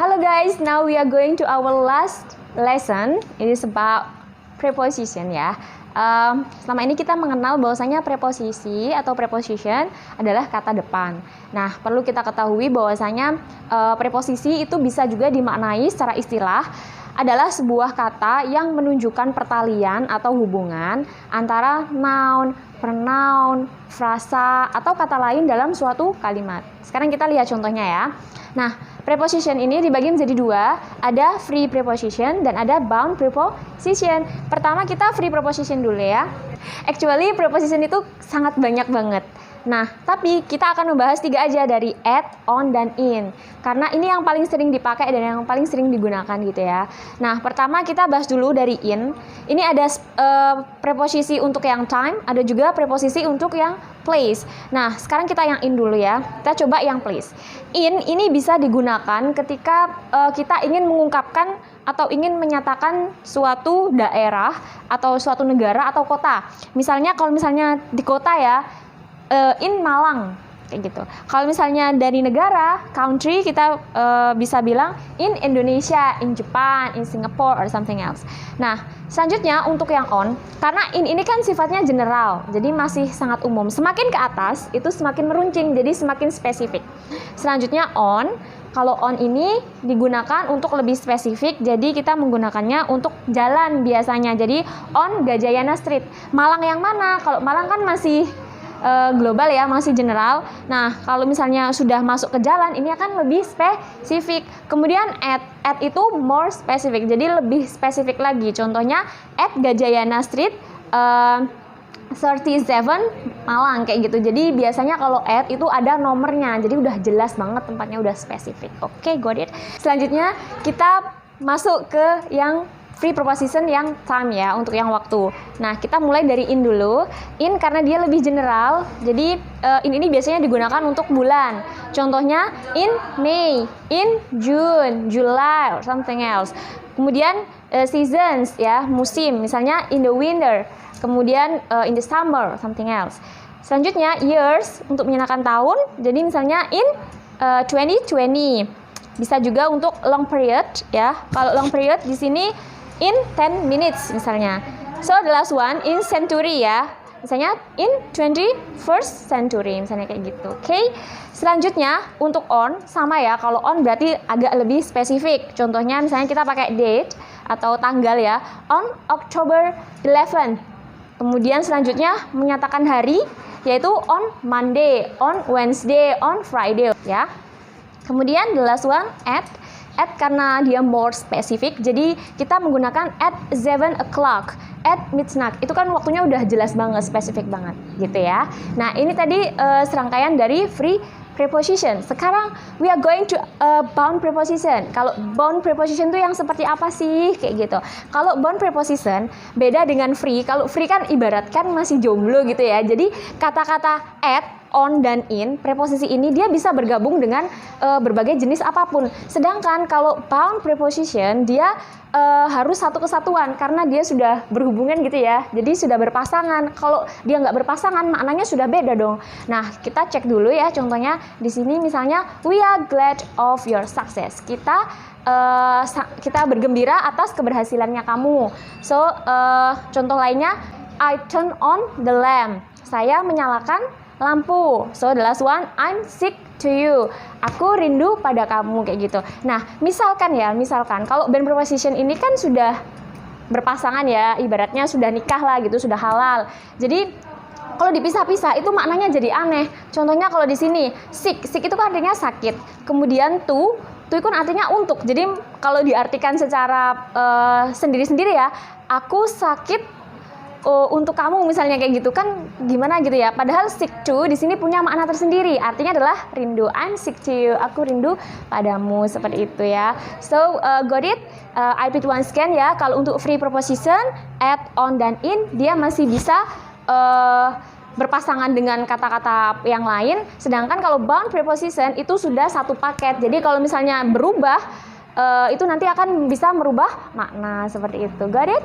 Hello guys, now we are going to our last lesson. It is about preposition ya. Selama ini kita mengenal bahwasanya preposisi atau preposition adalah kata depan. Nah, perlu kita ketahui bahwasanya preposisi itu bisa juga dimaknai secara istilah adalah sebuah kata yang menunjukkan pertalian atau hubungan antara noun, pronoun, frasa, atau kata lain dalam suatu kalimat. Sekarang kita lihat contohnya ya. Nah, preposition ini dibagi menjadi dua, ada free preposition dan ada bound preposition. Pertama kita free preposition dulu ya. Actually preposition itu sangat banyak banget. Nah, tapi kita akan membahas 3 aja dari at, on, dan in. Karena ini yang paling sering dipakai dan yang paling sering digunakan gitu ya. Nah, pertama kita bahas dulu dari in. Ini ada preposisi untuk yang time, ada juga preposisi untuk yang place. Nah, sekarang kita yang in dulu ya. Kita coba yang place. In ini bisa digunakan ketika kita ingin mengungkapkan atau ingin menyatakan suatu daerah atau suatu negara atau kota. Misalnya kalau misalnya di kota ya, in Malang kayak gitu. Kalau misalnya dari negara, country, kita bisa bilang in Indonesia, in Japan, in Singapore or something else. Nah, selanjutnya untuk yang on, karena in ini kan sifatnya general, jadi masih sangat umum. Semakin ke atas itu semakin meruncing, jadi semakin spesifik. Selanjutnya on, kalau on ini digunakan untuk lebih spesifik, jadi kita menggunakannya untuk jalan biasanya. Jadi on Gajayana Street. Malang yang mana? Kalau Malang kan masih global ya, masih general. Nah, kalau misalnya sudah masuk ke jalan, ini akan lebih spesifik. Kemudian at itu more spesifik, jadi lebih spesifik lagi. Contohnya at Gajayana Street 37 Malang kayak gitu. Jadi biasanya kalau at itu ada nomornya, jadi udah jelas banget tempatnya, udah spesifik. Oke, got it. Selanjutnya kita masuk ke yang free preposition yang time ya, untuk yang waktu. Nah, kita mulai dari in dulu. In karena dia lebih general, jadi in ini biasanya digunakan untuk bulan. Contohnya in May, in June, July, or something else. Kemudian seasons ya, musim. Misalnya in the winter, kemudian in the summer, something else. Selanjutnya years untuk menyatakan tahun. Jadi misalnya in 2020. Bisa juga untuk long period ya. Kalau long period di sini in 10 minutes misalnya. So the last one in century ya. Misalnya in 21st century misalnya kayak gitu. Oke. Selanjutnya untuk on sama ya. Kalau on berarti agak lebih spesifik. Contohnya misalnya kita pakai date atau tanggal ya. On October 11. Kemudian selanjutnya menyatakan hari yaitu on Monday, on Wednesday, on Friday ya. Kemudian the last one at karena dia more spesifik, jadi kita menggunakan at 7 o'clock, at midnight. Itu kan waktunya udah jelas banget, spesifik banget gitu ya. Nah, ini tadi serangkaian dari free preposition. Sekarang we are going to bound preposition. Kalau bound preposition itu yang seperti apa sih? Kayak gitu. Kalau bound preposition beda dengan free. Kalau free kan ibaratkan masih jomblo gitu ya. Jadi kata-kata at, on, dan in, preposisi ini dia bisa bergabung dengan berbagai jenis apapun. Sedangkan kalau bound preposition dia harus satu kesatuan karena dia sudah berhubungan gitu ya. Jadi sudah berpasangan. Kalau dia nggak berpasangan maknanya sudah beda dong. Nah, kita cek dulu ya contohnya di sini misalnya we are glad of your success. Kita bergembira atas keberhasilannya kamu. So contoh lainnya I turn on the lamp. Saya menyalakan lampu. So the last one, I'm sick to you. Aku rindu pada kamu kayak gitu. Nah, misalkan kalau bound preposition ini kan sudah berpasangan ya, ibaratnya sudah nikah lah gitu, sudah halal. Jadi kalau dipisah-pisah itu maknanya jadi aneh. Contohnya kalau di sini sick itu kan artinya sakit. Kemudian to itu kan artinya untuk. Jadi kalau diartikan secara sendiri-sendiri ya, aku sakit untuk kamu misalnya kayak gitu kan gimana gitu ya. Padahal sick to di sini punya makna tersendiri. Artinya adalah rindu. I'm sick to you. Aku rindu padamu, seperti itu ya. So got it? I repeat once again ya. Kalau untuk free preposition at, on, dan in dia masih bisa berpasangan dengan kata-kata yang lain. Sedangkan kalau bound preposition itu sudah satu paket. Jadi kalau misalnya berubah itu nanti akan bisa merubah makna, seperti itu. Got it?